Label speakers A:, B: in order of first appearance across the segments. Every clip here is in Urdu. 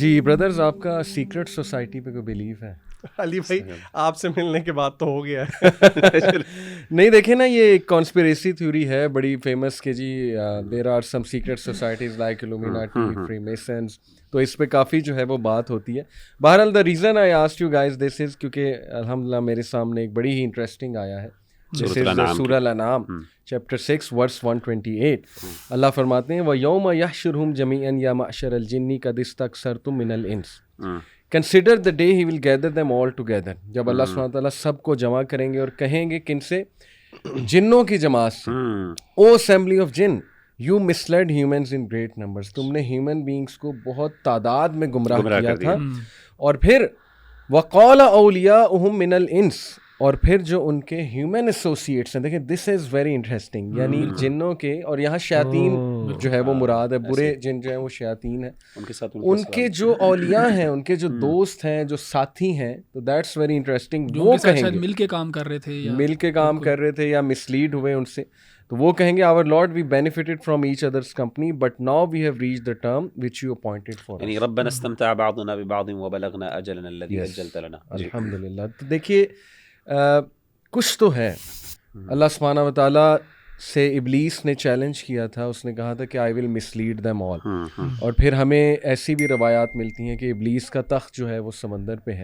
A: جی بردرز، آپ کا سیکرٹ سوسائٹی پہ کوئی بلیف ہے؟
B: علی بھائی آپ سے ملنے کے بعد تو ہو گیا ہے.
A: نہیں دیکھیں نا، یہ ایک کانسپیریسی تھیوری ہے بڑی فیمس کہ جی there are some secret societies like Illuminati, Freemasons, تو اس پہ کافی جو ہے وہ بات ہوتی ہے. بہرحال the reason I asked you guys this is کیونکہ الحمدللہ میرے سامنے ایک بڑی ہی انٹرسٹنگ آیا ہے. دس از سورہ الانعام چیپٹر 6 ورس 128. اللہ فرماتے ہیں وَيَوْمَ يَحْشُرُهُمْ جَمِيعًا يَا مَعْشَرَ الْجِنِّ قَدِ اسْتَكْثَرْتُم مِّنَ الْإِنسِ Consider the day he will gather them all together. جب اللہ سبحانہ وتعالیٰ سب کو جمع کریں گے اور کہیں گے کن سے؟ جنوں کی جماعت سے. O assembly of jinn you misled humans in great numbers. تم نے ہیومن بینگس کو بہت تعداد میں گمراہ کیا تھا. اور پھر وقال اولیاؤہم من الانس، اور پھر جو ان کے ہیومن ایسوسیٹس ہیں، دیکھیں دس از ویری انٹرسٹنگ، یعنی جنوں کے، اور یہاں شیاطین جو ہے وہ مراد ہے، برے جن جو ہیں وہ شیاطین ہیں، ان کے جو اولیاء ہیں، ان کے جو دوست ہیں، جو ساتھی ہیں، تو دیٹس ویری انٹرسٹنگ. وہ کہیں گے
C: مل کے کام کر رہے تھے
A: یا مسلیڈ ہوئے ان سے، تو وہ کہیں گے our Lord we benefited from each other's company but now we have reached the term which you appointed for us.
D: یعنی ربنا استمتع بعضنا ببعض وبلغنا اجلنا الذي اجلت لنا.
A: الحمدللہ. تو دیکھیے کچھ تو ہے. اللہ سبحانہ وتعالیٰ سے ابلیس نے چیلنج کیا تھا، اس نے کہا تھا کہ آئی ول مس لیڈ دیم آل. اور پھر ہمیں ایسی بھی روایات ملتی ہیں کہ ابلیس کا تخت جو ہے وہ سمندر پہ ہے،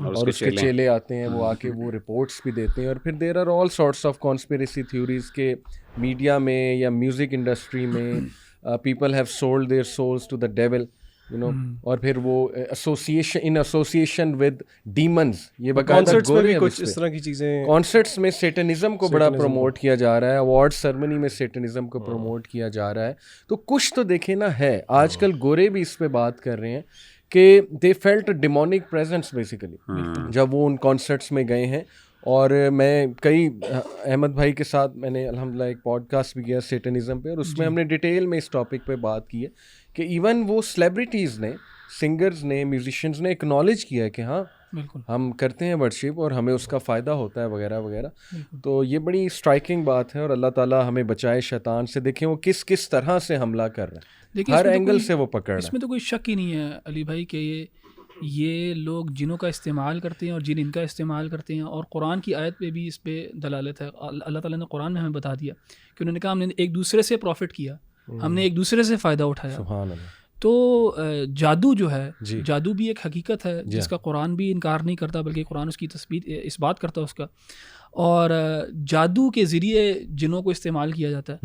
A: اور اس کے چیلے آتے ہیں، وہ آ کے وہ رپورٹس بھی دیتے ہیں. اور پھر there are all sorts of conspiracy theories کے میڈیا میں یا میوزک انڈسٹری میں people have sold their souls to the devil, you know. اور پھر وہ ایسوسیشن ود ڈیمنز، یہ باقاعدہ
B: کچھ اس طرح کی چیزیں.
A: کانسرٹس میں سیٹنزم کو بڑا پروموٹ کیا جا رہا ہے، اوارڈ سرمنی میں سیٹنزم کو پروموٹ کیا جا رہا ہے. تو کچھ تو دیکھیں نا ہے. آج کل گورے بھی اس پہ بات کر رہے ہیں کہ they felt demonic presence basically جب وہ ان کانسرٹس میں گئے ہیں. اور میں کئی احمد بھائی کے ساتھ میں نے الحمدللہ ایک پوڈ کاسٹ بھی کیا سیٹنزم پہ، اور اس میں ہم نے ڈیٹیل میں اس ٹاپک پہ بات کی ہے کہ ایون وہ سیلیبریٹیز نے، سنگرز نے، میوزیشینز نے ایکنالج کیا ہے کہ ہاں ہم کرتے ہیں ورشپ اور ہمیں اس کا فائدہ ہوتا ہے وغیرہ وغیرہ. تو یہ بڑی اسٹرائکنگ بات ہے، اور اللہ تعالیٰ ہمیں بچائے شیطان سے. دیکھیں وہ کس کس طرح سے حملہ کر رہے ہیں، ہر اینگل سے وہ پکڑ رہا ہے.
C: اس میں تو کوئی شک ہی نہیں ہے علی بھائی کہ یہ لوگ جنوں کا استعمال کرتے ہیں اور جن ان کا استعمال کرتے ہیں. اور قرآن کی آیت پہ بھی اس پہ دلالت ہے. اللہ تعالیٰ نے قرآن میں ہمیں بتا دیا کہ انہوں نے کہا ہم نے ایک دوسرے سے پروفٹ کیا، ہم نے ایک دوسرے سے فائدہ اٹھایا.
A: سبحان اللہ.
C: تو جادو جو ہے، جادو بھی ایک حقیقت ہے جس کا قرآن بھی انکار نہیں کرتا، بلکہ قرآن اس کی اس بات کرتا ہے اس کا. اور جادو کے ذریعے جنوں کو استعمال کیا جاتا ہے.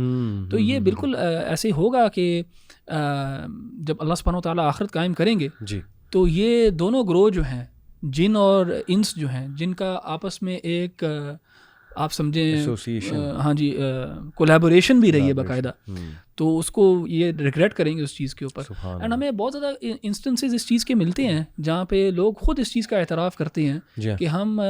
C: تو یہ بالکل ایسے ہوگا کہ جب اللہ سبحانہ وتعالیٰ آخرت قائم کریں گے تو یہ دونوں گروہ جو ہیں، جن اور انس جو ہیں، جن کا آپس میں ایک آپ سمجھیں ہاں جی کولیبوریشن بھی رہی ہے باقاعدہ، تو اس کو یہ ریگریٹ کریں گے اس چیز کے اوپر. اینڈ ہمیں بہت زیادہ انسٹنسز اس چیز کے ملتے ہیں جہاں پہ لوگ خود اس چیز کا اعتراف کرتے ہیں کہ ہم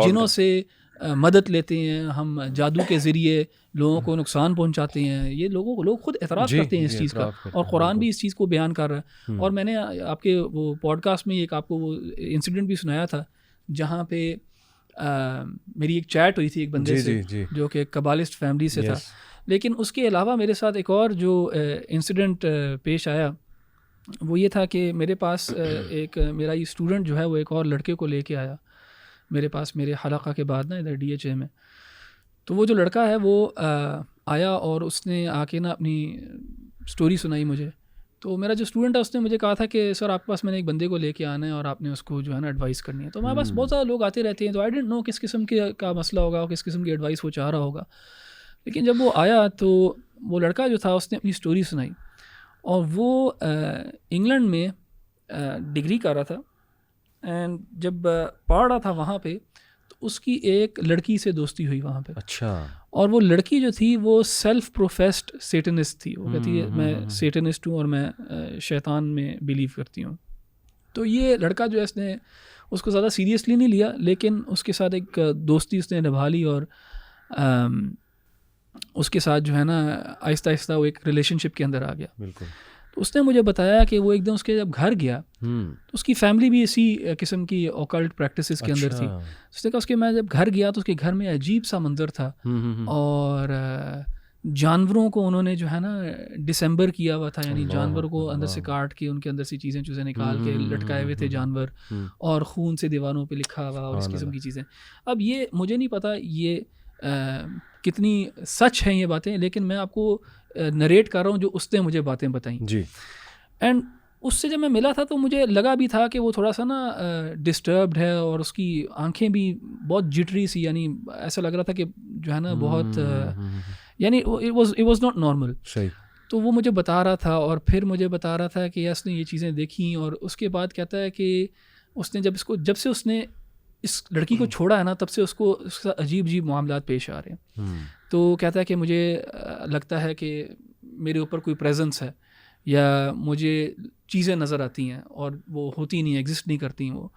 C: جنوں سے مدد لیتے ہیں، ہم جادو کے ذریعے لوگوں کو نقصان پہنچاتے ہیں. یہ لوگ خود اعتراف کرتے ہیں اس چیز کا، اور قرآن بھی اس چیز کو بیان کر رہا ہے. اور میں نے آپ کے وہ پوڈ کاسٹ میں ایک آپ کو وہ انسیڈنٹ بھی سنایا تھا جہاں پہ میری ایک چیٹ ہوئی تھی ایک بندے سے جو کہ کبالسٹ فیملی سے تھا. لیکن اس کے علاوہ میرے ساتھ ایک اور جو انسیڈنٹ پیش آیا وہ یہ تھا کہ میرے پاس ایک میرا یہ اسٹوڈنٹ جو ہے وہ ایک اور لڑکے کو لے کے آیا میرے پاس میرے حلقہ کے بعد نا ادھر DHA میں. تو وہ جو لڑکا ہے وہ آیا اور اس نے آ کے نا اپنی اسٹوری سنائی مجھے. تو میرا جو اسٹوڈنٹ ہے اس نے مجھے کہا تھا کہ سر آپ کے پاس میں نے ایک بندے کو لے کے آنا ہے اور آپ نے اس کو جو ہے نا ایڈوائس کرنی ہے. تو ہمارے پاس بہت زیادہ لوگ آتے رہتے ہیں، تو آئی ڈونٹ نو کس قسم کا مسئلہ ہوگا اور کس قسم کی ایڈوائس وہ چاہ رہا ہوگا. لیکن جب وہ آیا تو وہ لڑکا جو تھا اس نے اپنی اسٹوری سنائی، اور وہ انگلینڈ میں ڈگری کر رہا تھا. اینڈ جب پڑھ رہا تھا وہاں پہ تو اس کی ایک لڑکی سے دوستی ہوئی وہاں پہ.
A: اچھا. اور
C: وہ لڑکی جو تھی وہ سیلف پروفیسڈ سیٹنسٹ تھی. وہ کہتی ہے میں سیٹنسٹ ہوں اور میں شیطان میں بلیو کرتی ہوں. تو یہ لڑکا جو ہے اس نے اس کو زیادہ سیریسلی نہیں لیا، لیکن اس کے ساتھ ایک دوستی اس نے نبھا لی، اور اس کے ساتھ جو ہے نا آہستہ آہستہ وہ ایک ریلیشن شپ کے اندر آ گیا.
A: بالکل.
C: تو اس نے مجھے بتایا کہ وہ ایک دن اس کے جب گھر گیا تو اس کی فیملی بھی اسی قسم کی اوکلٹ پریکٹسز کے اندر تھی. اس نے کہا اس کے میں جب گھر گیا تو اس کے گھر میں عجیب سا منظر تھا، اور جانوروں کو انہوں نے جو ہے نا ڈسمبر کیا ہوا تھا، یعنی جانور کو اندر سے کاٹ کے ان کے اندر سے چیزیں نکال کے لٹکائے ہوئے تھے جانور، اور خون سے دیواروں پہ لکھا ہوا اور اس قسم کی چیزیں. اب یہ مجھے نہیں پتہ یہ کتنی سچ ہیں یہ باتیں، لیکن میں آپ کو نریٹ کر رہا ہوں جو اس نے مجھے باتیں بتائیں.
A: جی.
C: اینڈ اس سے جب میں ملا تھا تو مجھے لگا بھی تھا کہ وہ تھوڑا سا نا ڈسٹربڈ ہے، اور اس کی آنکھیں بھی بہت جٹری سی، یعنی ایسا لگ رہا تھا کہ جو ہے نا بہت یعنی it was not normal.
A: صحیح.
C: تو وہ مجھے بتا رہا تھا، اور پھر مجھے بتا رہا تھا کہ اس نے یہ چیزیں دیکھیں، اور اس کے بعد کہتا ہے کہ اس نے جب سے اس نے اس لڑکی کو چھوڑا ہے نا، تب سے اس کو اس کا عجیب معاملات پیش آ رہے ہیں. تو کہتا ہے کہ مجھے لگتا ہے کہ میرے اوپر کوئی پریزنس ہے، یا مجھے چیزیں نظر آتی ہیں اور وہ ہوتی نہیں، ایگزسٹ نہیں کرتی وہ.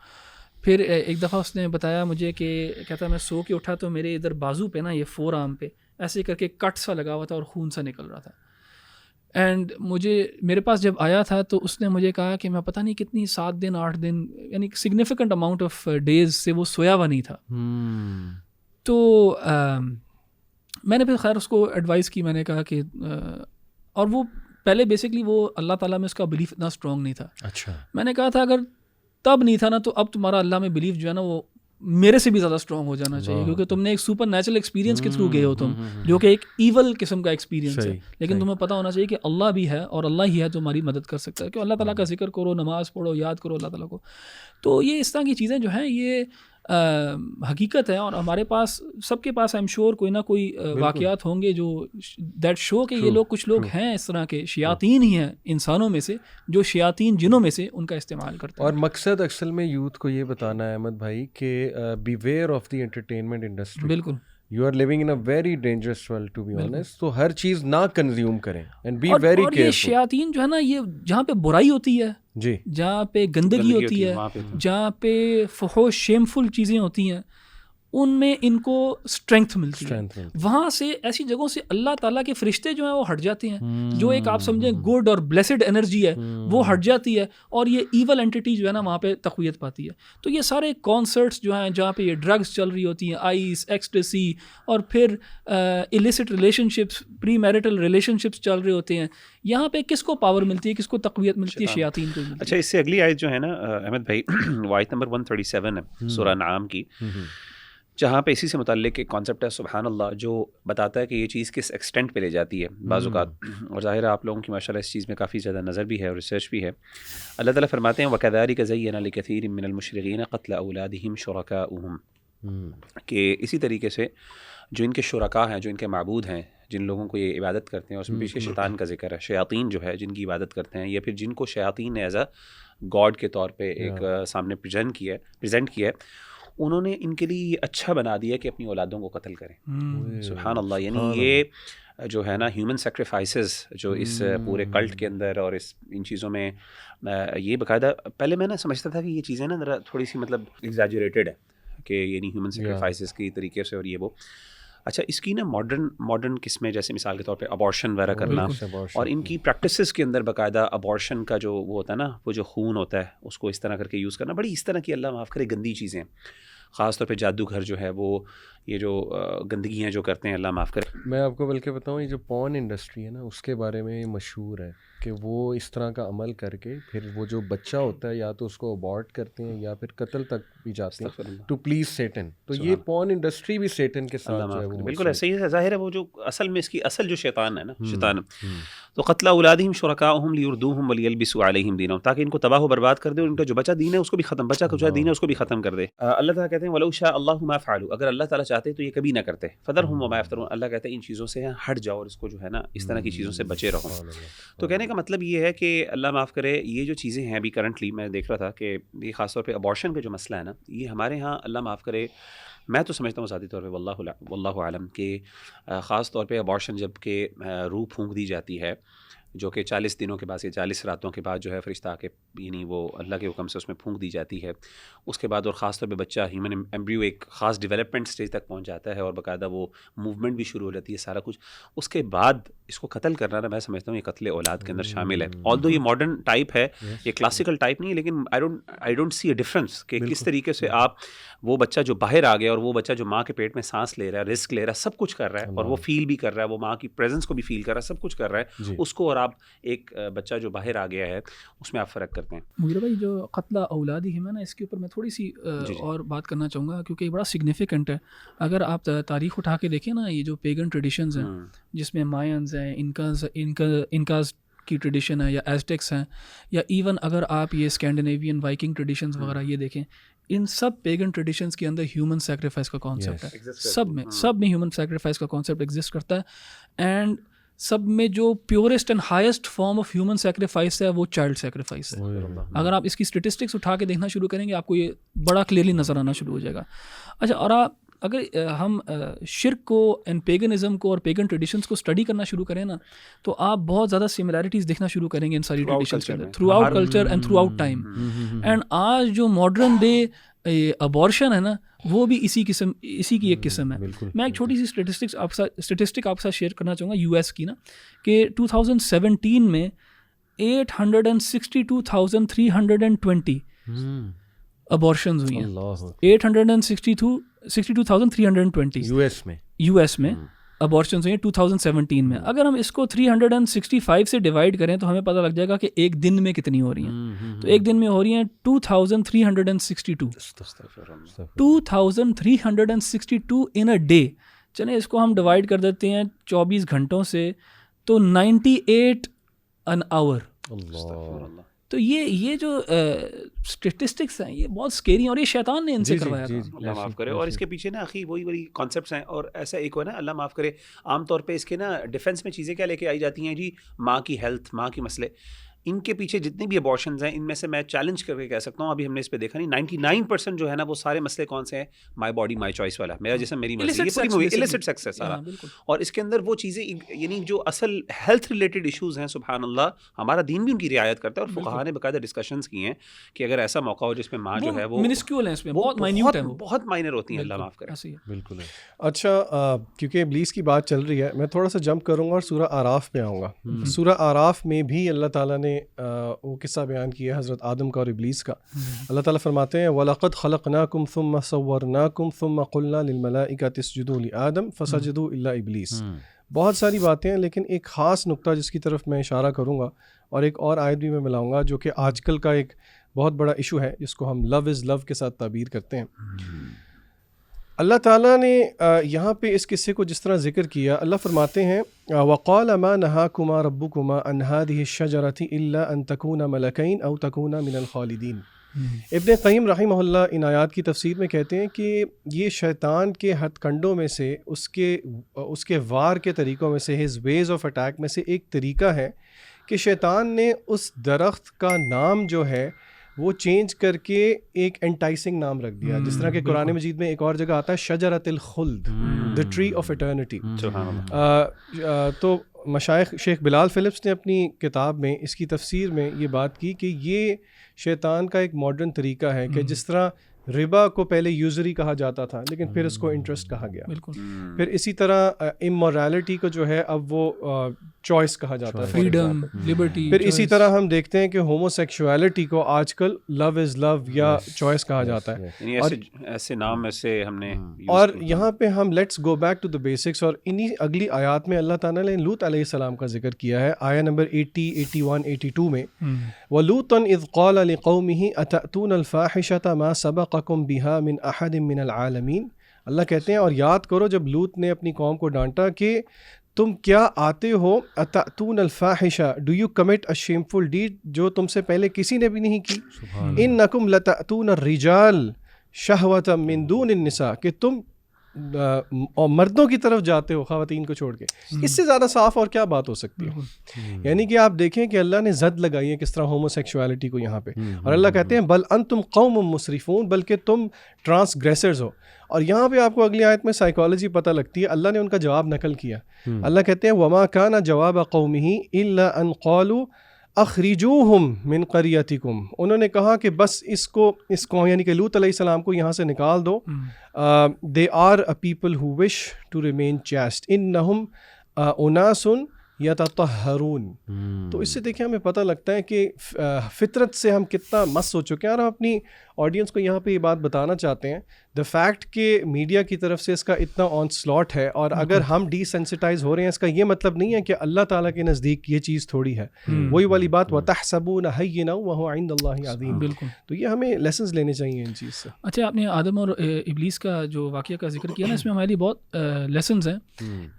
C: پھر ایک دفعہ اس نے بتایا مجھے کہ کہتا ہے میں سو کے اٹھا تو میرے ادھر بازو پہ نا، یہ فور آرم پہ ایسے کر کے کٹ سا لگا ہوا تھا اور خون سا نکل رہا تھا. اینڈ میرے پاس جب آیا تھا تو اس نے مجھے کہا کہ میں پتہ نہیں کتنی 7 دن 8 دن، یعنی سگنیفیکنٹ اماؤنٹ آف ڈیز سے وہ سویا ہوا نہیں تھا. تو میں نے پھر خیر اس کو ایڈوائز کی، میں نے کہا کہ اور وہ پہلے بیسکلی وہ اللہ تعالیٰ میں اس کا بلیف اتنا اسٹرانگ نہیں تھا.
A: اچھا.
C: میں نے کہا تھا اگر تب نہیں تھا نا تو اب تمہارا اللہ میں بلیف جو ہے نا وہ میرے سے بھی زیادہ اسٹرانگ ہو جانا چاہیے، کیونکہ تم نے ایک سپر نیچرل ایکسپیرینس کے تھرو گئے ہو تم، جو کہ ایک ایول قسم کا ایکسپیرینس ہے، لیکن تمہیں پتہ ہونا چاہیے کہ اللہ بھی ہے، اور اللہ ہی ہے جو ہماری مدد کر سکتا ہے. کہ اللہ تعالیٰ کا ذکر کرو، نماز پڑھو، یاد کرو اللہ تعالیٰ کو. تو یہ اس طرح کی چیزیں جو ہیں یہ حقیقت ہے، اور ہمارے پاس سب کے پاس ایم شور کوئی نہ کوئی واقعات ہوں گے جو دیٹ شو کہ یہ کچھ لوگ ہیں اس طرح کے شیاطین ہی ہیں انسانوں میں سے، جو شیاطین جنوں میں سے ان کا استعمال کرتے ہیں.
A: اور مقصد اصل میں یوتھ کو یہ بتانا ہے احمد بھائی کہ beware of the entertainment industry.
C: بالکل.
A: You are living in a very dangerous world to be honest. تو ہر چیز نہ کنزیوم کریں اینڈ بی ویری کیئرفل.
C: اور یہ شیاطین جو ہے نا، یہ جہاں پہ برائی ہوتی ہے،
A: جی،
C: جہاں پہ گندگی ہوتی ہے، جہاں پہ فحوش شیمفل چیزیں ہوتی ہیں، ان میں ان کو اسٹرینتھ ملتی ہے. وہاں سے ایسی جگہوں سے اللہ تعالیٰ کے فرشتے جو ہیں وہ ہٹ جاتے ہیں، جو ایک آپ سمجھیں گڈ اور بلیسڈ انرجی ہے وہ ہٹ جاتی ہے، اور یہ ایول اینٹی جو ہے نا وہاں پہ تقویت پاتی ہے. تو یہ سارے کانسرٹس جو ہیں جہاں پہ یہ ڈرگس چل رہی ہوتی ہیں، آئس، ایکسٹیسی، اور پھر ایلیسٹ ریلیشن شپس، پری میرٹل ریلیشن شپس چل رہے ہوتے ہیں، یہاں پہ کس کو پاور ملتی ہے، کس کو تقویت ملتی ہے؟ شیاطین کو.
D: اچھا، اس سے اگلی آیت جو ہے نا احمد بھائی، آیت نمبر 137 ہے سورہ انعام کی، جہاں پہ اسی سے متعلق ایک کانسیپٹ ہے سبحان اللہ، جو بتاتا ہے کہ یہ چیز کس ایکسٹینٹ پہ لے جاتی ہے بعض اوقات. اور ظاہر ہے آپ لوگوں کی ماشاء اللہ اس چیز میں کافی زیادہ نظر بھی ہے اور ریسرچ بھی ہے. اللہ تعالیٰ فرماتے ہیں وَكَذَلِكَ زَيَّنَ لِكَثِيرٍ مِّنَ الْمُشْرِكِينَ قَتْلَ أَوْلَادِهِمْ شُرَكَاؤُهُمْ، کہ اسی طریقے سے جو ان کے شرکاء ہیں، جو ان کے معبود ہیں، جن لوگوں کو یہ عبادت کرتے ہیں، اس میں پیچھے شیطان کا ذکر ہے، شیاطین جو ہے جن کی عبادت کرتے ہیں، یا پھر جن کو شیاطین نے ایز اے گاڈ کے طور پہ ایک سامنے پریزنٹ کیا ہے، انہوں نے ان کے لیے یہ اچھا بنا دیا کہ اپنی اولادوں کو قتل کریں. سبحان اللہ. یعنی یہ جو ہے نا ہیومن سیکریفائسز جو اس پورے کلٹ کے اندر اور ان چیزوں میں، یہ باقاعدہ پہلے میں نا سمجھتا تھا کہ یہ چیزیں نا ذرا تھوڑی سی مطلب ایگزیجریٹڈ ہے، کہ یعنی ہیومن سیکریفائسز کی طریقے سے اور یہ وہ. اچھا، اس کی نا ماڈرن قسمیں، جیسے مثال کے طور پہ ابارشن وغیرہ کرنا، اور ان کی پریکٹسز کے اندر باقاعدہ ابارشن کا جو وہ ہوتا ہے نا، وہ جو خون ہوتا ہے اس کو اس طرح کر کے یوز کرنا، بڑی اس طرح کی اللہ معاف کرے گندی چیزیں، خاص طور پہ جادوگر جو ہے وہ یہ جو گندگی ہیں جو کرتے ہیں، اللہ معاف کرے.
A: میں آپ کو بلکہ بتاؤں، یہ جو پورن انڈسٹری ہے نا، اس کے بارے میں مشہور ہے کہ وہ اس طرح کا عمل کر کے پھر وہ جو بچہ ہوتا ہے یا تو اس کو ابارٹ کرتے ہیں یا پھر قتل تک بھی جاتے ہیں ٹو پلیز سیٹن. تو یہ پورن انڈسٹری بھی سیٹن کے ساتھ جو ہے وہ
D: بالکل ایسے ہی ہے. ظاہر ہے وہ جو اصل میں اس کی اصل جو شیطان ہے نا، شیطان تو قتل اولادہم شرکاءہم لیردوہم ولیلبسوا علیہم دینہم، تاکہ ان کو تباہ و برباد کر دے اور ان کا جو بچہ دین ہے اس کو بھی ختم، بچہ کا جو دین ہے اس کو بھی ختم کر دے. اللہ تعالیٰ کہتے ہیں ولو شاء اللہ ما فعلوا، اگر اللہ تعالیٰ چاہتے تو یہ کبھی نہ کرتے. فذرہم وما یفترون، اللہ کہتے ہیں ان چیزوں سے ہٹ جاؤ اور اس کو جو ہے نا اس طرح کی چیزوں سے بچے رہو. تو کہنے کا مطلب یہ ہے کہ اللہ معاف کرے، یہ جو چیزیں ہیں ابھی کرنٹلی میں دیکھ رہا تھا کہ یہ خاص طور پہ ابارشن کا جو مسئلہ ہے نا، یہ ہمارے ہاں اللہ معاف کرے، میں تو سمجھتا ہوں ذاتی طور پہ واللہ عالم کہ خاص طور پہ ابارشن جب کہ روح پھونک دی جاتی ہے، جو کہ 40 دنوں کے بعد یا 40 راتوں کے بعد جو ہے فرشتہ آ کے یعنی وہ اللہ کے حکم سے اس میں پھونک دی جاتی ہے، اس کے بعد اور خاص طور پہ بچہ ہیومن ایمبریو ایک خاص ڈیولپمنٹ سٹیج تک پہنچ جاتا ہے اور باقاعدہ وہ موومنٹ بھی شروع ہو جاتی ہے، سارا کچھ. اس کے بعد اس کو قتل کرنا نا میں سمجھتا ہوں یہ قتل اولاد کے اندر شامل ہے. آلدو یہ ماڈرن ٹائپ ہے, یہ کلاسیکل ٹائپ نہیں ہے, لیکن I don't see a difference کہ کس طریقے سے آپ وہ بچہ جو باہر آ گیا اور وہ بچہ جو ماں کے پیٹ میں سانس لے رہا ہے, رسک لے رہا ہے, سب کچھ کر رہا ہے اور وہ فیل بھی کر رہا ہے, وہ ماں کی پریزنس کو بھی فیل کر رہا ہے, سب کچھ کر رہا ہے اس کو, اور آپ ایک بچہ جو باہر آ گیا ہے اس میں آپ فرق کرتے ہیں.
C: مغیرہ بھائی جو قتل اولادی ہے نا, اس کے اوپر میں تھوڑی سی اور بات کرنا چاہوں گا کیونکہ یہ بڑا سگنیفیکنٹ ہے. اگر آپ تاریخ اٹھا کے دیکھیں نا, یہ جو پیگن ٹریڈیشنز ہیں جس میں مائنز ہیں, انکاز کی ٹریڈیشن ہے, یا ایزٹیکس ہیں, یا ایون اگر آپ یہ اسکینڈینیوین وائکنگ ٹریڈیشنز وغیرہ یہ دیکھیں, ان سب پیگن ٹریڈیشنز کے اندر ہیومن سیکریفائس کا کانسیپٹ ہے. سب میں ہیومن سیکریفائس کا کانسیپٹ ایگزسٹ کرتا ہے. اینڈ سب میں جو purest and highest form of human sacrifice ہے وہ چائلڈ سیکریفائس ہے. اگر آپ اس کی اسٹیٹسٹکس اٹھا کے دیکھنا شروع کریں گے آپ کو یہ بڑا کلیئرلی نظر آنا شروع ہو جائے گا. اچھا, اور آپ اگر ہم شرک کو اینڈ پیگنزم کو اور پیگن ٹریڈیشنس کو اسٹڈی کرنا شروع کریں نا, تو آپ بہت زیادہ سملیرٹیز دیکھنا شروع کریں گے ان ساری ٹریڈیشنس کے اندر, throughout culture and throughout time. And آج جو ماڈرن ڈے ابارشن ہے نا, وہ بھی اسی کی ایک قسم ہے. میں ایک چھوٹی سی اسٹیٹسٹک آپ کے ساتھ شیئر کرنا چاہوں گا یو ایس کی نا, کہ 2017 میں 862,320 ابارشنز ہوئی ہیں. 862,320 یو ایس میں ابارشنز ہوئی ہیں 2017 میں. اگر ہم اس کو 365 سے ڈیوائڈ کریں تو ہمیں پتہ لگ جائے گا کہ ایک دن میں کتنی ہو رہی ہیں. تو ایک دن میں ہو رہی ہیں 2362 ان اے ڈے. چلیں اس کو ہم ڈیوائڈ کر دیتے ہیں 24 گھنٹوں سے, تو 98 an hour. تو یہ جو اسٹیٹسٹکس ہیں یہ بہت اسکیری ہیں, اور یہ شیطان نے ان سے کروایا تھا.
D: اللہ معاف کرے. اور اس کے پیچھے نا اخی وہی کانسیپٹس ہیں. اور ایسا ایک ہو نا, اللہ معاف کرے, عام طور پہ اس کے نا ڈیفینس میں چیزیں کیا لے کے آئی جاتی ہیں جی, ماں کی ہیلتھ, ماں کی مسئلے. ان کے پیچھے جتنے بھی ابارشنز ہیں ان میں سے میں چیلنج کر کے کہہ سکتا ہوں, ابھی ہم نے اس پہ دیکھا نہیں, 99% جو ہے نا وہ سارے مسئلے کون سے ہیں, مائی باڈی مائی چوائس والا, میرا جسم میری مرضی, یہ پوری مووی illicit sex ہے سارا. اور اس کے اندر وہ چیزیں یعنی جو اصل ہیلتھ ریلیٹڈ ایشوز ہیں, سبحان اللہ, ہمارا دین بھی ان کی رعایت کرتا ہے. اور فقہا نے باقاعدہ ڈسکشنز کی ہیں کہ اگر ایسا موقع ہو جس میں ماں جو ہے وہ
C: منسکیول ہے, اس میں بہت مائنیوٹ ہے,
D: بہت مائنر ہوتی ہیں. اللہ معاف کرے.
A: بالکل.
B: اچھا, کیونکہ ابلیس کی بات چل رہی ہے, میں تھوڑا سا جمپ کروں گا اور سورہ اعراف پہ آؤں گا. سورہ اعراف میں بھی اللہ تعالیٰ نے وہ قصہ بیان کیا ہے حضرت آدم کا اور ابلیس کا. اللہ تعالیٰ فرماتے ہیں وَلَقَدْ خَلَقْنَاكُمْ ثُمَّ صَوَّرْنَاكُمْ ثُمَّ قُلْنَا لِلْمَلَائِكَةِ اسْجُدُوا لِآدَمَ فَسَجَدُوا إِلَّا إِبْلِيسَ. بہت ساری باتیں ہیں, لیکن ایک خاص نقطہ جس کی طرف میں اشارہ کروں گا, اور ایک اور آیت بھی میں ملاؤں گا جو کہ آج کل کا ایک بہت بڑا ایشو ہے, جس کو ہم لو از لو کے ساتھ تعبیر کرتے ہیں. اللہ تعالیٰ نے یہاں پہ اس قصے کو جس طرح ذکر کیا, اللہ فرماتے ہیں وَقَالَ مَا نَهَاكُمَا رَبُّكُمَا عَنْ هَٰذِهِ الشَّجَرَةِ إِلَّا أَن تَكُونَا مَلَكَيْنِ أَوْ تَكُونَا مِنَ الْخَالِدِينَ. ابن قیم رحمہ اللہ ان آیات کی تفسیر میں کہتے ہیں کہ یہ شیطان کے ہتھ کنڈوں میں سے, اس کے وار کے طریقوں میں سے, ہز ویز آف اٹیک میں سے ایک طریقہ ہے کہ شیطان نے اس درخت کا نام جو ہے وہ چینج کر کے ایک انٹائسنگ نام رکھ دیا, جس طرح کہ قرآن مجید میں ایک اور جگہ آتا ہے شجرۃ الخلد, دا ٹری آف ایٹرنٹی. تو مشائخ شیخ بلال فلپس نے اپنی کتاب میں اس کی تفسیر میں یہ بات کی کہ یہ شیطان کا ایک ماڈرن طریقہ ہے کہ جس طرح ربا کو پہلے یوزری کہا جاتا تھا لیکن پھر اس کو انٹرسٹ کہا گیا. پھر اسی طرح امورالٹی کو جو ہے اب وہ چوائس کہا جاتا ہے,
C: فریڈم, لبرٹی.
B: پھر اسی طرح ہم دیکھتے ہیں کہ ہومو سیکشوالٹی کو آج کل لو از لو یا چوائس کہا جاتا ہے.
D: ایسے نام ایسے ہم نے,
B: اور یہاں پہ ہم let's go back to the basics, اور انہی اگلی آیات میں اللہ تعالیٰ نے لوط علیہ السلام کا ذکر کیا ہے. آیا نمبر 80, 81, 82 میں وَلُوطًا إِذْ قَالَ لِقَوْمِهِ أَتَأْتُونَ الْفَاحِشَةَ مَا سَبَقَكُم بِهَا مِنْ أَحَدٍ مِنَ الْعَالَمِينَ. اللہ کہتے ہیں اور یاد کرو جب لوط نے اپنی قوم کو ڈانٹا کہ تم کیا آتے ہو, اتأتون الفاحشہ, do you commit a shameful deed جو تم سے پہلے کسی نے بھی نہیں کی. انکم لتأتون الرجال شہوۃ من دون النساء, کہ تم مردوں کی طرف جاتے ہو خواتین کو چھوڑ کے. اس سے زیادہ صاف اور کیا بات ہو سکتی ہے. یعنی کہ آپ دیکھیں کہ اللہ نے زد لگائی ہے کس طرح ہومو سیکشوالٹی کو یہاں پہ, اور اللہ کہتے ہیں بل انتم قوم مسرفون, بلکہ تم ٹرانسگریسرز ہو. اور یہاں پہ آپ کو اگلی آیت میں سائیکالوجی پتہ لگتی ہے, اللہ نے ان کا جواب نقل کیا. اللہ کہتے ہیں وما کان جواب قومہ الا ان قالوا اخرجوہم من قریتکم. انہوں نے کہا کہ بس اس کو یعنی کہ لوط علیہ السلام کو یہاں سے نکال دو. they are a people who wish to remain chaste. انہم اناس یتطہرون. تو اس سے دیکھیں ہمیں پتہ لگتا ہے کہ فطرت سے ہم کتنا مس ہو چکے ہیں. اور ہم اپنی آڈینس کو یہاں پہ یہ بات بتانا چاہتے ہیں دا فیکٹ کہ میڈیا کی طرف سے اس کا اتنا آن سلاٹ ہے, اور اگر ہم ڈی سینسٹائز ہو رہے ہیں اس کا یہ مطلب نہیں ہے کہ اللہ تعالیٰ کے نزدیک یہ چیز تھوڑی ہے. وہی والی بات وَتَحْسَبُونَ هَيِّنًا وَهُوَ عِندَ اللَّهِ عَظِيمٌ.
C: بالکل.
B: تو یہ ہمیں لیسنز لینے چاہیے ان چیز سے.
C: اچھا, آپ نے آدم اور ابلیس کا جو واقعہ کا ذکر کیا نا, اس میں ہمارے لیے بہت لیسنز ہیں.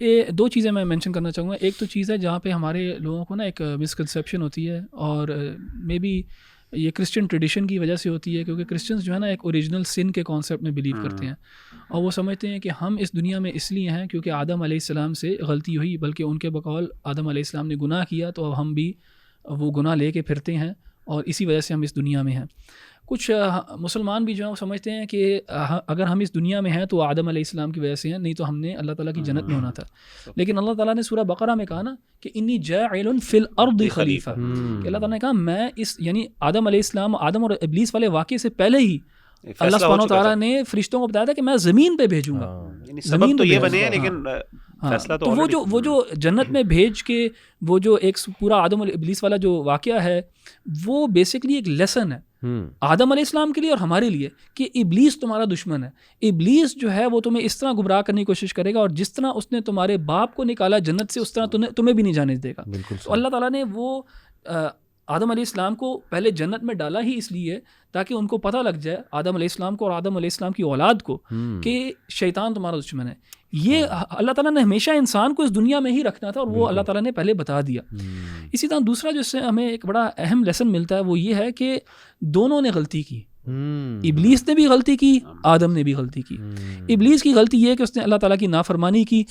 C: یہ دو چیزیں میں مینشن کرنا چاہوں گا. ایک تو چیز ہے جہاں پہ ہمارے لوگوں کو نا ایک مسکنسیپشن ہوتی ہے, اور مے بی یہ کرسچن ٹریڈیشن کی وجہ سے ہوتی ہے, کیونکہ کرسچنز جو ہے نا ایک اوریجنل سن کے کانسیپٹ میں بلیو کرتے ہیں, اور وہ سمجھتے ہیں کہ ہم اس دنیا میں اس لیے ہیں کیونکہ آدم علیہ السلام سے غلطی ہوئی, بلکہ ان کے بقول آدم علیہ السلام نے گناہ کیا تو اب ہم بھی وہ گناہ لے کے پھرتے ہیں, اور اسی وجہ سے ہم اس دنیا میں ہیں. کچھ مسلمان بھی جو ہیں وہ سمجھتے ہیں کہ اگر ہم اس دنیا میں ہیں تو آدم علیہ السلام کی وجہ سے ہیں, نہیں تو ہم نے اللہ تعالیٰ کی جنت میں ہونا تھا. لیکن اللہ تعالیٰ نے سورہ بقرہ میں کہا نا کہ انی جاعل فی الارض خلیفہ, کہ اللہ تعالیٰ نے کہا میں اس, یعنی آدم علیہ السلام, آدم اور ابلیس والے واقعے سے پہلے ہی اللہ سبحانہ و تعالیٰ نے فرشتوں کو بتایا تھا کہ میں زمین پہ بھیجوں گا.
D: سبب تو یہ بنے ہیں لیکن فیصلہ
C: تو وہ جو جنت میں بھیج کے وہ جو ایک پورا آدم اور ابلیس والا جو واقعہ ہے وہ بیسکلی ایک لیسن ہے آدم علیہ السلام کے لیے اور ہمارے لیے, کہ ابلیس تمہارا دشمن ہے. ابلیس جو ہے وہ تمہیں اس طرح گمراہ کرنے کی کوشش کرے گا, اور جس طرح اس نے تمہارے باپ کو نکالا جنت سے اس طرح تمہیں بھی نہیں جانے دے گا. تو اللہ تعالیٰ نے وہ آدم علیہ السلام کو پہلے جنت میں ڈالا ہی اس لیے تاکہ ان کو پتہ لگ جائے, آدم علیہ السلام کو اور آدم علیہ السلام کی اولاد کو, کہ شیطان تمہارا دشمن ہے. یہ اللہ تعالیٰ نے ہمیشہ انسان کو اس دنیا میں ہی رکھنا تھا, اور وہ اللہ تعالیٰ نے پہلے بتا دیا. اسی طرح دوسرا جس سے ہمیں ایک بڑا اہم لیسن ملتا ہے وہ یہ ہے کہ دونوں نے غلطی کی. ابلیس نے بھی غلطی کی, آدم نے بھی غلطی کی. ابلیس کی غلطی یہ ہے کہ اس نے اللہ تعالیٰ کی نافرمانی کی,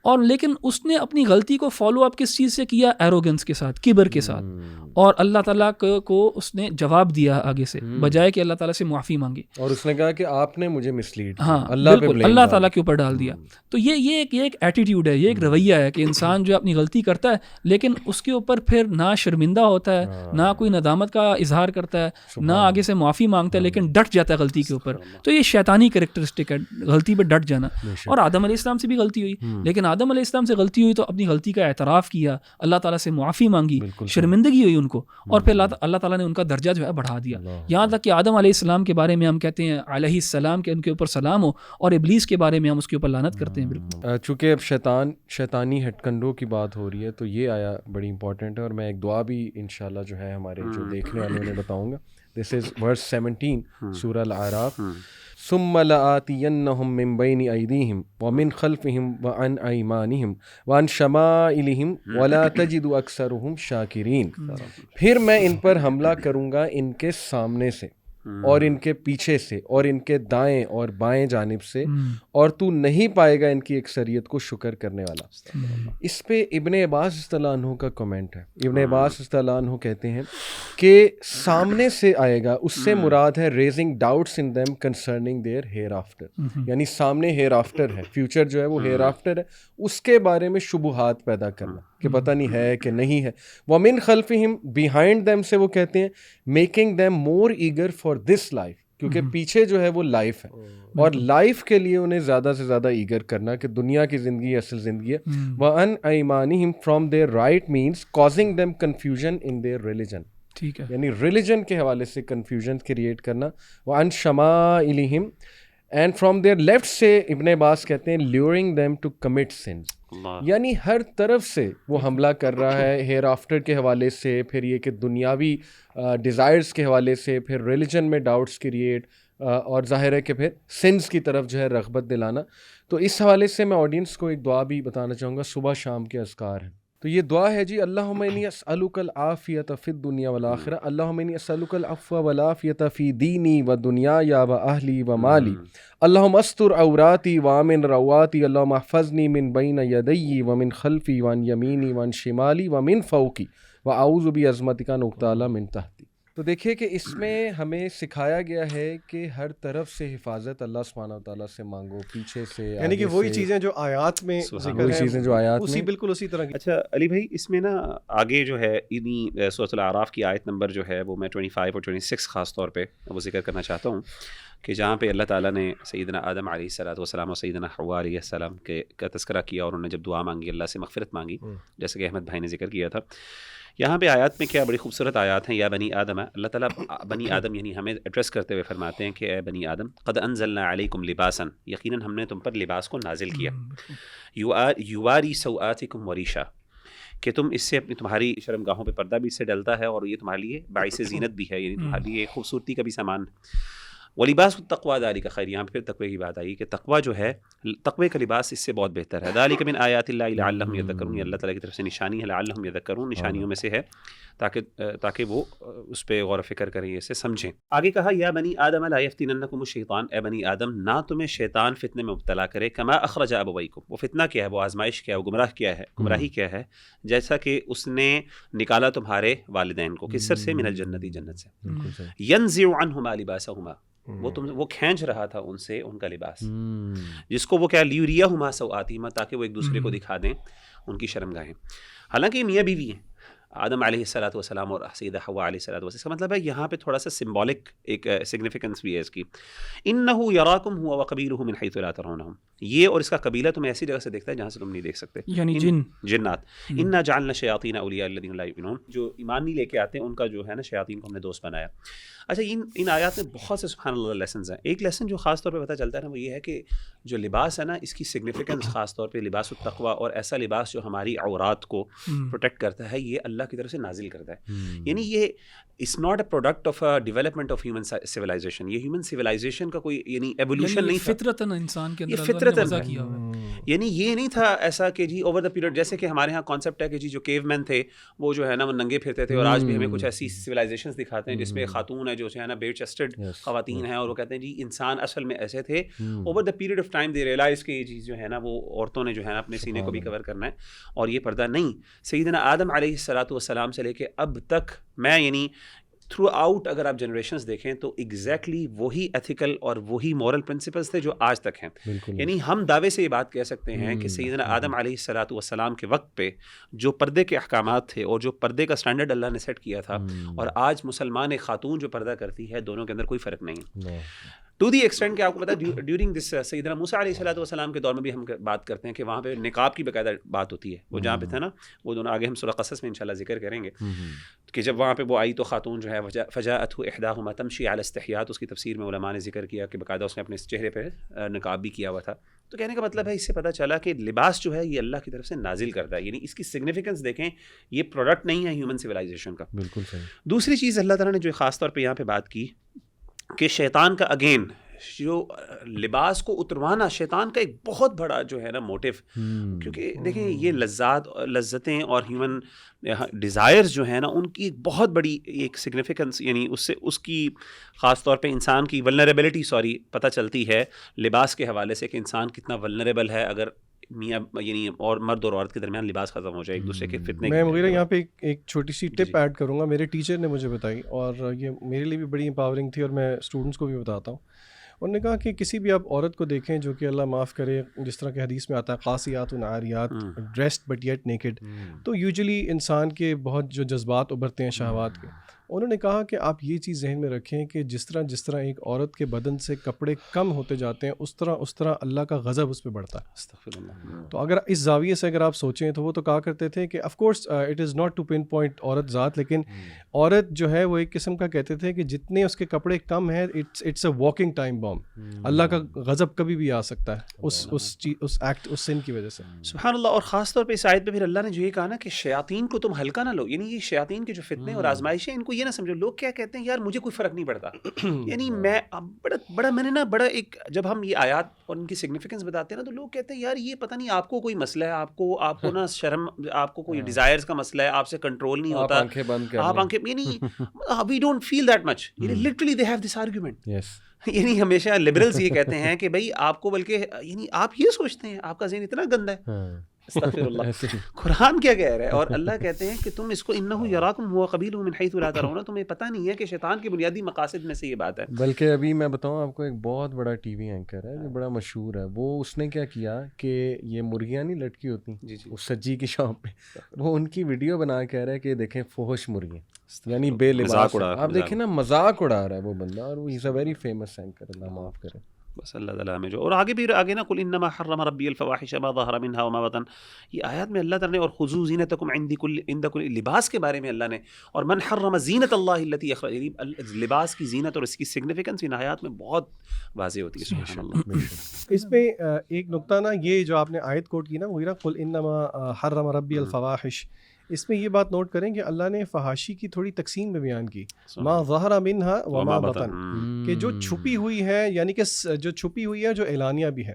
C: اور لیکن اس نے اپنی غلطی کو فالو اپ کس چیز سے کیا؟ ایروگنس کے ساتھ, کبر کے ساتھ. اور اللہ تعالیٰ کو اس نے جواب دیا آگے سے, بجائے کہ اللہ تعالیٰ سے معافی مانگی,
A: اور اس نے کہا کہ آپ نے مجھے مسلیڈ,
C: ہاں بالکل اللہ تعالیٰ کے اوپر ڈال دیا. تو یہ ایک ایٹیٹیوڈ ہے, یہ ایک رویہ ہے کہ انسان جو اپنی غلطی کرتا ہے لیکن اس کے اوپر پھر نہ شرمندہ ہوتا ہے, نہ کوئی ندامت کا اظہار کرتا ہے, نہ آگے سے معافی مانگتا ہے, لیکن ڈٹ جاتا ہے غلطی کے اوپر. تو یہ شیطانی کریکٹرسٹک ہے, غلطی پہ ڈٹ جانا. اور آدم علیہ السلام سے بھی غلطی ہوئی, لیکن آدم علیہ السلام سے غلطی ہوئی تو اپنی غلطی کا اعتراف کیا, اللہ تعالیٰ سے معافی مانگی, شرمندگی ہوئی ان کو, اور پھر اللہ تعالیٰ نے ان کا درجہ جو ہے بڑھا دیا. یہاں تک کہ آدم علیہ السلام کے بارے میں ہم کہتے ہیں علیہ السلام کہ ان کے اوپر سلام ہو, اور ابلیس کے بارے میں ہم اس کے اوپر لعنت کرتے ہیں. بالکل.
A: چونکہ اب شیطانی ہٹ کنڈوں کی بات ہو رہی ہے تو یہ آیا بڑی امپورٹنٹ ہے, اور میں ایک دعا بھی انشاءاللہ جو ہے ہمارے جو دیکھنے والوں نے بتاؤں گا. دس از ورس 17 سورہ الاعراف. ثم لآتینہم من بین ایدیہم ومن خلفہم وعن ایمانہم وعن شمائلہم ولا تجد اکثرہم شاکرین. پھر میں ان پر حملہ کروں گا ان کے سامنے سے اور ان کے پیچھے سے اور ان کے دائیں اور بائیں جانب سے, اور تو نہیں پائے گا ان کی اکثریت کو شکر کرنے والا. اس پہ ابن عباس رضی اللہ عنہ کا کمنٹ ہے. ابن عباس رضی اللہ عنہ کہتے ہیں کہ سامنے سے آئے گا, اس سے مراد ہے raising doubts in them concerning their hair after, یعنی سامنے ہیئر آفٹر ہے, فیوچر جو ہے وہ ہیئر آفٹر ہے, اس کے بارے میں شبہات پیدا کرنا کہ پتہ نہیں ہے کہ نہیں ہے. وَمِن خَلْفِهِمْ بیہائنڈ دیم سے وہ کہتے ہیں making them more eager for this life, کیونکہ پیچھے جو ہے وہ لائف ہے, اور لائف کے لیے انہیں زیادہ سے زیادہ ایگر کرنا کہ دنیا کی زندگی اصل زندگی ہے. وَأَنْ أَيْمَانِهِمْ from their right means causing them confusion in their religion,
C: ٹھیک ہے,
A: یعنی ریلیجن کے حوالے سے کنفیوژن کریٹ کرنا. وَأَنْ شَمَائِلِهِمْ اینڈ فرام دیئر لیفٹ سے ابن عباس کہتے ہیں levelling them to commit sons, یعنی ہر طرف سے وہ حملہ کر رہا ہے, ہیئر آفٹر کے حوالے سے, پھر یہ کہ دنیاوی ڈیزائرز کے حوالے سے, پھر ریلیجن میں ڈاؤٹس کریٹ, اور ظاہر ہے کہ پھر سنس کی طرف جو ہے رغبت دلانا. تو اس حوالے سے میں آڈینس کو ایک دعا بھی بتانا چاہوں گا, صبح شام کے اذکار ہیں. تو یہ دعا ہے جی, اللہم انی اسألک العافیۃ فی الدنیا والآخرہ, اللہم انی اسألک العفو والعافیۃ فی دینی و دنیای و اہلی و مالی, اللہم استر عوراتی وامن رواتی, اللہم احفظنی من بین یدی ومن خلفی وعن یمینی وعن شمالی ومن فوقی واعوذ بعظمتک ان اغتال من تحتی. تو دیکھیے کہ اس میں ہمیں سکھایا گیا ہے کہ ہر طرف سے حفاظت اللہ سبحانہ وتعالیٰ سے مانگو, پیچھے سے,
B: یعنی کہ وہی چیزیں جو آیات میں ذکر ہیں,
A: چیزیں جو آیات
B: اسی
A: میں
B: بالکل اسی طرح کی.
D: اچھا علی بھائی, اس میں نا آگے جو ہے انہی سورۃ الاعراف کی آیت نمبر جو ہے وہ میں 25 اور 26 خاص طور پہ وہ ذکر کرنا چاہتا ہوں. کہ جہاں پہ اللہ تعالیٰ نے سیدنا آدم علیہ الصلوۃ والسلام اور سیدنا حوا علیہ السلام کا تذکرہ کیا اور انہوں نے جب دعا مانگی اللہ سے مغفرت مانگی جیسے کہ احمد بھائی نے ذکر کیا تھا. یہاں پہ آیات میں کیا بڑی خوبصورت آیات ہیں. یا بنی آدم، اللہ تعالیٰ بنی آدم یعنی ہمیں ایڈریس کرتے ہوئے فرماتے ہیں کہ اے بنی آدم قد انزلنا علیکم لباسا، یقیناً ہم نے تم پر لباس کو نازل کیا. یواری سوآتکم وریشا، کہ تم اس سے اپنی تمہاری شرم گاہوں پہ پردہ بھی اس سے ڈلتا ہے اور یہ تمہارے لیے باعث زینت بھی ہے، یعنی تمہارے لیے خوبصورتی کا بھی سامان. ولباس التقویٰ ذالک خیر، یہاں پہ پھر تقوی کی بات آئی کہ تقویٰ جو ہے، تقوی کا لباس اس سے بہت بہتر ہے. ذالک من آیات اللہ لعلہم یذکرون، یہ اللہ تعالیٰ کی طرف سے نشانی ہے. لعلہم یذکرون، نشانیوں میں سے ہے تاکہ وہ اس پہ غور و فکر کریں، اسے سمجھیں. آگے کہا یا بنی آدم لا یفتننکم الشیطان، اے بنی آدم نہ تمہیں شیطان فتنے میں مبتلا کرے. کما اخرج ابویکم، وہ فتنہ کیا ہے، وہ آزمائش کیا ہے، وہ گمراہی کیا ہے، جیسا کہ اس نے نکالا تمہارے والدین کو کس سے، من الجنت، جنت سے. ینزع عنہما لباسہما، وہ کھینچ رہا تھا ان سے ان کا لباس، جس کو وہ کیا، لیوریہما سوآتہما، تاکہ وہ ایک دوسرے کو دکھا دیں ان کی شرم گاہیں. حالانکہ یہ میاں بیوی ہیں آدم علیہ الصلوۃ والسلام اور سیدہ حوا علیہ الصلوۃ والسلام. اس کا مطلب ہے یہاں پہ تھوڑا سا سمبولک ایک سگنیفیکنس بھی ہے اس کی. انہ یراکم ہوا وقبیلہ من حیث لا ترونہم، یہ اور اس کا قبیلہ تمہیں ایسی جگہ سے دیکھتا ہے جہاں سے تم نہیں دیکھ سکتے،
C: یعنی
D: جنات. انا جعلنا شیاطین اولیاء الذین لا یؤمنون، جو ایمان نہیں لے کے آتے ہیں ان کا جو ہے نا شیاطین کو ہم نے دوست بنایا. اچھا ان آیات میں بہت سے سبحان اللہ لیسنز ہیں. ایک لیسن جو خاص طور پہ پتہ چلتا ہے نا وہ یہ ہے کہ جو لباس ہے نا اس کی سگنیفیکنس خاص طور پہ لباس التقویٰ، اور ایسا لباس جو ہماری عورات کو پروٹیکٹ کرتا ہے، یہ اللہ کی طرف سے نازل کرتا ہے. یعنی یہ it's not a product of development of human civilisation, یہ ہیومن سویلائزیشن کا کوئی یعنی ایولیوشن نہیں تھا،
C: فطرتاً انسان کے اندر
D: یہ فطرتاً
C: وضع کیا ہوا ہے.
D: یعنی یہ نہیں تھا ایسا کہ جی اوور دا پیریڈ، جیسے کہ ہمارے ہاں کانسیپٹ ہے کہ جی جو کیو مین تھے وہ جو ہے نا وہ ننگے پھرتے تھے، اور آج بھی ہمیں کچھ ایسی سویلائزیشنز دکھاتے ہیں جس میں خاتون ہے جو ہے نا بیئر چیسٹڈ خواتین ہیں، اور وہ کہتے ہیں جی انسان اصل میں ایسے تھے. Over the period of time they realise کہ یہ چیز جو ہے نا وہ عورتوں نے جو ہے نا اپنے سینے کو بھی کور کرنا ہے اور یہ پردہ نہیں. سیدنا آدم علیہ الصلوۃ والسلام سے لے کے اب تک میں یعنی تھرو آؤٹ اگر آپ جنریشنز دیکھیں تو ایگزیکٹلی وہی ایتھیکل اور وہی مورل پرنسپلس تھے جو آج تک ہیں. یعنی ہم دعوے سے یہ بات کہہ سکتے ہیں کہ سیدنا آدم علیہ الصلوۃ والسلام کے وقت پہ جو پردے کے احکامات تھے اور جو پردے کا سٹینڈرڈ اللہ نے سیٹ کیا تھا، اور آج مسلمان ایک خاتون جو پردہ کرتی ہے، دونوں کے اندر کوئی فرق نہیں ہے. ٹو دی ایکسٹینٹ کہ آپ کو پتا ہے ڈیورنگ دس سیدنا موسیٰ علیہ الصلوۃ والسلام کے دور میں بھی ہم بات کرتے ہیں کہ وہاں پہ نقاب کی باقاعدہ بات ہوتی ہے. وہ جہاں پہ تھا نا وہ دونوں آگے ہم سورہ قصص میں انشاءاللہ ذکر کریں گے کہ جب وہاں پہ وہ آئی تو خاتون جو ہے فجاءته احداهما تمشي على استحياء، اس کی تفسیر میں علماء نے ذکر کیا کہ باقاعدہ اس نے اپنے چہرے پہ نقاب بھی کیا ہوا تھا. تو کہنے کا مطلب ہے اس سے پتہ چلا کہ لباس جو ہے یہ اللہ کی طرف سے نازل کرتا ہے، یعنی اس کی سگنیفیکنس دیکھیں، یہ پروڈکٹ نہیں ہے ہیومن سویلائزیشن کا.
A: بالکل صحیح.
D: دوسری چیز اللہ تعالیٰ نے جو خاص طور پہ یہاں پہ بات کی کہ شیطان کا اگین جو لباس کو اتروانا، شیطان کا ایک بہت بڑا جو ہے نا موٹیو، کیونکہ دیکھیں یہ لذتیں اور ہیومن ڈیزائرز جو ہیں نا ان کی ایک بہت بڑی ایک سگنیفیکنس، یعنی اس کی خاص طور پہ انسان کی ولنریبلٹی پتہ چلتی ہے لباس کے حوالے سے کہ انسان کتنا ولنریبل ہے اگر میاں یعنی اور مرد اور عورت کے درمیان لباس ختم ہو جائے ایک دوسرے کے فتنے.
B: میں مغیرہ یہاں پہ ایک چھوٹی سی ٹپ ایڈ کروں گا، میرے ٹیچر نے مجھے بتائی اور یہ میرے لیے بھی بڑی امپاورنگ تھی اور میں اسٹوڈنٹس کو بھی بتاتا ہوں. انہوں نے کہا کہ کسی بھی آپ عورت کو دیکھیں جو کہ اللہ معاف کرے، جس طرح کہ حدیث میں آتا ہے قاسیات و عاریات، ڈریسڈ بٹ یٹ نیکڈ، تو یوزلی انسان کے بہت جو جذبات ابھرتے ہیں شہوات کے. انہوں نے کہا کہ آپ یہ چیز ذہن میں رکھیں کہ جس طرح ایک عورت کے بدن سے کپڑے کم ہوتے جاتے ہیں اس طرح اللہ کا غضب اس پہ بڑھتا ہے. تو اگر اس زاویے سے اگر آپ سوچیں تو وہ تو کہا کرتے تھے کہ of course it is not to pinpoint عورت ذات، لیکن عورت جو ہے وہ ایک قسم کا کہتے تھے کہ جتنے اس کے کپڑے کم ہیں اٹس اے واکنگ ٹائم بام، اللہ کا غضب کبھی بھی آ سکتا ہے اس ایکٹ، اس سن کی وجہ سے.
D: سبحان اللہ. اور خاص طور پہ اس آیت پہ پھر اللہ نے جو یہ کہا نا کہ شیاطین کو تم ہلکا نہ لو، یعنی یہ شیاطین کے جو فتنے اور آزمائشیں ان کو یہ نہ سمجھو. لوگ کیا کہتے ہیں یار مجھے کوئی فرق نہیں پڑتا، یعنی میں میں نے نا بڑا ایک جب ہم یہ آیات اور ان کی سگنیفیکنس بتاتے ہیں نا تو لوگ کہتے ہیں یار یہ پتہ نہیں آپ کو کوئی مسئلہ ہے، آپ کو نا شرم، آپ کو کوئی ڈیزائرز کا مسئلہ ہے، آپ سے کنٹرول نہیں ہوتا، آپ آنکھیں یعنی we don't feel that much. Literally they have this argument. یعنی ہمیشہ لبرلز یہ کہتے ہیں کہ بھائی آپ کو، بلکہ یعنی آپ یہ سوچتے ہیں، آپ کا ذہن اتنا گندا ہے استغفر اللہ. قرآن کیا کہہ رہا ہے؟ اور اللہ کہتے ہیں کہ تم اس کو انہ یراکم هو قبیلہ من حیث لا ترون، تمہیں پتہ نہیں ہے کہ شیطان کے بنیادی مقاصد میں سے یہ بات ہے.
A: بلکہ ابھی میں بتاؤں آپ کو، ایک بہت بڑا ٹی وی اینکر ہے جو بڑا مشہور ہے، وہ اس نے کیا کیا کہ یہ مرغیاں نہیں لٹکی ہوتی اس سجی کی شاپ پہ، وہ ان کی ویڈیو بنا کہہ رہا ہے کہ دیکھیں فحش مرغیاں، یعنی بے لباس. آپ دیکھیں نا مذاق اڑا رہا ہے وہ بندہ، اور وہ از اے ویری فیمس اینکر، اللہ معاف کرے.
D: بس اللہ تعالیٰ ہمیں جو، اور آگے نا قل انما حرم ربی الفواحش ما ظہر منها وما بطن، یہ آیات میں اللہ تعالیٰ نے، اور خذوا زینتکم عند کل لباس کے بارے میں اللہ نے، اور من حرم زینت اللہ التی اخرج، لباس کی زینت اور اس کی سگنیفیکنس ان آیات میں بہت واضح ہوتی ہے. سبحان اللہ.
B: اس پہ ایک نقطہ نا، یہ جو آپ نے آیت کوٹ کی نا، وہی نا قل انما حرم ربی الفواحش، اس میں یہ بات نوٹ کریں کہ اللہ نے فحاشی کی تھوڑی تقسیم میں بیان کی، ما ظہر منہا وما بطن، کہ جو چھپی ہوئی ہے، یعنی کہ جو چھپی ہوئی ہے، جو اعلانیہ بھی ہے.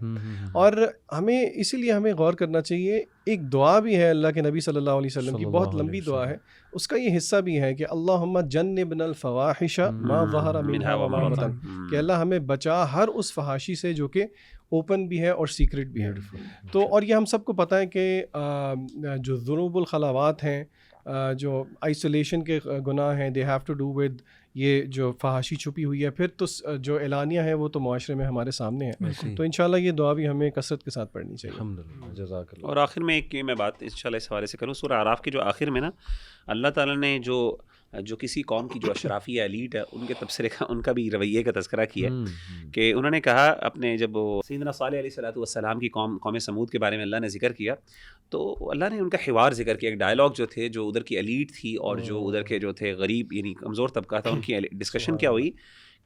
B: اور ہمیں اسی لیے ہمیں غور کرنا چاہیے، ایک دعا بھی ہے اللہ کے نبی صلی اللہ علیہ وسلم کی، بہت لمبی دعا ہے، اس کا یہ حصہ بھی ہے کہ اللہم جنبنا الفواحش ما ظہر منہا وما بطن، کہ اللہ ہمیں بچا ہر اس فحاشی سے جو کہ اوپن بھی ہے اور سیکرٹ بھی ہے. تو اور یہ ہم سب کو پتہ ہے کہ جو ذنوب الخلاوات ہیں، جو آئسولیشن کے گناہ ہیں، they have to do with یہ جو فحاشی چھپی ہوئی ہے. پھر تو جو اعلانیہ ہے وہ تو معاشرے میں ہمارے سامنے ہے. تو انشاءاللہ یہ دعا بھی ہمیں کثرت کے ساتھ پڑھنی چاہیے.
A: الحمدللہ، جزاک اللہ.
D: اور آخر میں ایک میں بات انشاءاللہ اس حوالے سے کروں، سورہ اعراف کے جو آخر میں نا اللہ تعالیٰ نے جو کسی قوم کی جو اشرافی ایلیٹ ہے ان کے تبصرے کا، ان کا بھی رویے کا تذکرہ کیا کہ انہوں نے کہا اپنے، جب وہ سیدنا صالح علیہ السلام کی قوم سمود کے بارے میں اللہ نے ذکر کیا، تو اللہ نے ان کا حوار ذکر کیا، ایک ڈائلاگ جو تھے، جو ادھر کی ایلیٹ تھی اور جو ادھر کے جو تھے غریب یعنی کمزور طبقہ تھا، ان کی ڈسکشن کیا ہوئی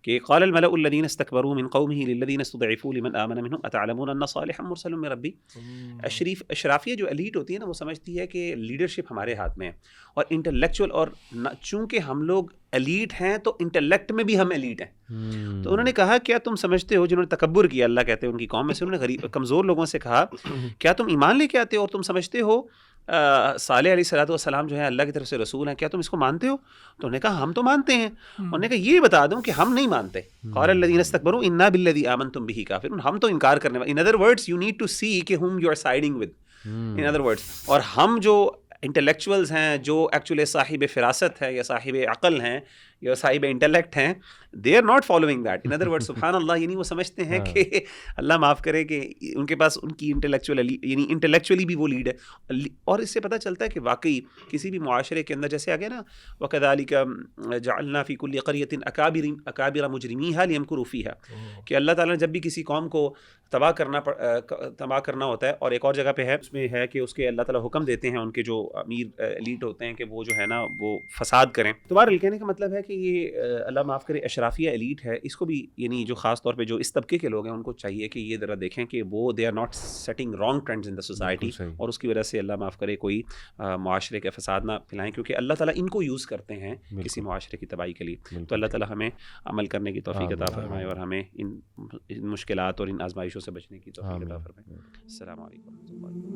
D: کہ قال الملأ الذين استكبروا من قومه للذين استضعفوا لمن آمن منهم اتعلمون ان صالحا مرسل من ربي. اشرافیہ جو ایلیٹ ہوتی ہے نا، وہ سمجھتی ہے کہ لیڈرشپ ہمارے ہاتھ میں ہے، اور انٹلیکچوئل، اور چونکہ ہم لوگ ایلیٹ ہیں تو انٹلیکٹ میں بھی ہم ایلیٹ ہیں. تو انہوں نے کہا کیا تم سمجھتے ہو، جنہوں نے تکبر کیا، اللہ کہتے ہیں ان کی قوم میں سے، انہوں نے غریب کمزور لوگوں سے کہا کیا تم ایمان لے کے آتے ہو اور تم سمجھتے ہو صالح علیہ السلام جو ہے اللہ کی طرف سے رسول ہیں، کیا تم اس کو مانتے ہو؟ تو انہوں نے کہا ہم تو مانتے ہیں. انہوں نے کہا یہ بتا دوں کہ ہم نہیں مانتے. قال الذین استکبروا انا بالذی آمنتم به کافرون، ہم تو انکار کرنے والے. In other words you need to see کہ whom you are siding with. In other words, اور ہم جو انٹلیکچوئلز ہیں، جو ایکچولی صاحب فراست ہے یا صاحب عقل ہیں یا صاحب انٹلیکٹ ہیں، they are not following that. In other word سبحان اللہ، یعنی وہ سمجھتے ہیں کہ اللہ معاف کرے کہ ان کے پاس ان کی یعنی انٹلیکچولی بھی وہ لیڈ ہے. اور اس سے پتہ چلتا ہے کہ واقعی کسی بھی معاشرے کے اندر، جیسے آگے نا وَكَذَلِكَ جَعَلْنَا فِي كُلِّ قَرْيَةٍ أَكَابِرَ مُجْرِمِيهَا لِيَمْكُرُوا فِيهَا، کہ اللہ تعالیٰ نے جب بھی کسی قوم کو تباہ کرنا ہوتا ہے، اور ایک اور جگہ پہ ہے اس میں ہے کہ اس کے اللہ تعالیٰ حکم دیتے ہیں ان کے جو امیر ایلیٹ ہوتے ہیں کہ وہ جو ہے نا وہ فساد کریں. تو بہرحال کہنے کا مطلب ہے کہ یہ اللہ معاف کرے اشرافیہ ایلیٹ ہے، اس کو بھی یعنی جو خاص طور پہ جو اس طبقے کے لوگ ہیں ان کو چاہیے کہ یہ ذرا دیکھیں کہ وہ they are not setting wrong trends in the society, اور اس کی وجہ سے اللہ معاف کرے کوئی معاشرے کا فساد نہ پھیلائیں، کیونکہ اللہ تعالیٰ ان کو یوز کرتے ہیں کسی معاشرے کی تباہی کے لیے. تو اللہ تعالیٰ ہمیں عمل کرنے کی توفیق عطا فرمائے اور ہمیں ان مشکلات اور ان آزمائشوں سے بچنے کی توفیق عطا فرمائے. السلام علیکم.